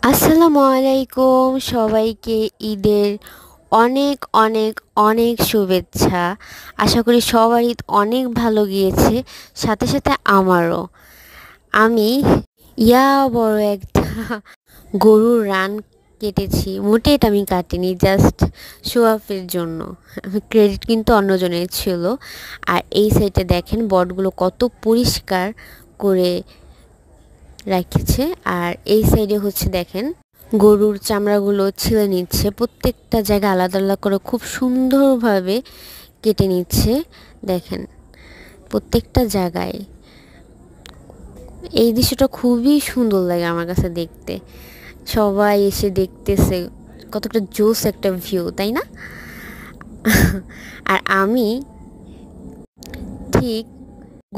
আসসালামু আলাইকুম সবাইকে ঈদের অনেক অনেক অনেক শুভেচ্ছা। আশা করি সবার ঈদ অনেক ভালো গিয়েছে, সাথে সাথে আমারও। আমি বড় একটা গরুর রান কেটেছি। মোটে এটা আমি কাটিনি, জাস্ট শো অফের জন্য। ক্রেডিট কিন্তু অন্যজনের ছিল। আর এই সাইডে দেখেন বটগুলো কত পরিষ্কার করে রেখেছে। আর এই সাইডে হচ্ছে দেখেন গরুর চামড়াগুলো ছিলে নিচ্ছে, প্রত্যেকটা জায়গা আলাদা আলাদা করে খুব সুন্দরভাবে কেটে নিচ্ছে। দেখেন প্রত্যেকটা জায়গায় এই দৃশ্যটা খুবই সুন্দর লাগে আমার কাছে দেখতে। সবাই এসে দেখতেছে, কতটা জোস একটা ভিউ, তাই না? আর আমি ঠিক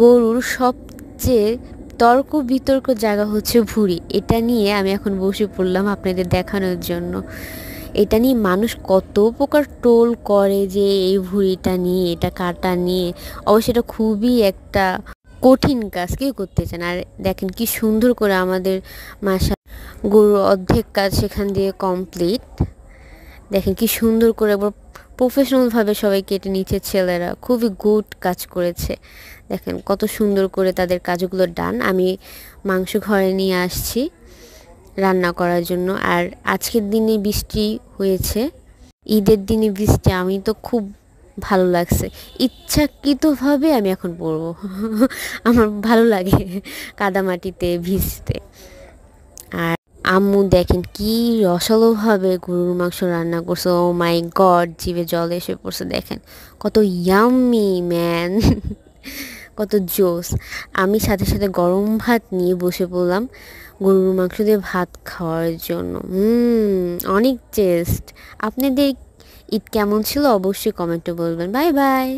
গরুর সবচেয়ে তর্ক বিতর্ক জায়গা হচ্ছে ভুঁড়ি। এটা নিয়ে আমি এখন বসে পড়লাম আপনাদের দেখানোর জন্য। এটা নিয়ে মানুষ কত প্রকার টোল করে যে এই ভুঁড়িটা নিয়ে, এটা কাটা নিয়ে। অবশ্য এটা খুবই একটা কঠিন কাজ, কেউ করতে চান। আর দেখেন কি সুন্দর করে আমাদের মাসা গরুর অর্ধেক কাজ সেখান দিয়ে কমপ্লিট। দেখেন কি সুন্দর করে একবার প্রফেশনালভাবে সবাই কেটে নিচ্ছে ছেলেরা, খুবই গুড কাজ করেছে। দেখেন কত সুন্দর করে তাদের কাজগুলো ডান। আমি মাংস ঘরে নিয়ে আসছি রান্না করার জন্য। আর আজকের দিনে বৃষ্টি হয়েছে, ঈদের দিনে বৃষ্টি, আমি তো খুব ভালো লাগছে। ইচ্ছাকৃতভাবে আমি এখন পড়বো। আমার ভালো লাগে কাদামাটিতে ভিজতে। আর আম্মু দেখেন কি রসালোভাবে গরুর মাংস রান্না করছে। ও মাই গড, জিভে জল এসে পড়ছে। দেখেন কত ইয়াম্মি ম্যান, কত জোস। আমি সাথে সাথে গরম ভাত নিয়ে বসে পড়লাম গরুর মাংস দিয়ে ভাত খাওয়ার জন্য। অনেক টেস্ট। আপনাদের ঈদ কেমন ছিল অবশ্যই কমেন্টে বলবেন। Bye bye.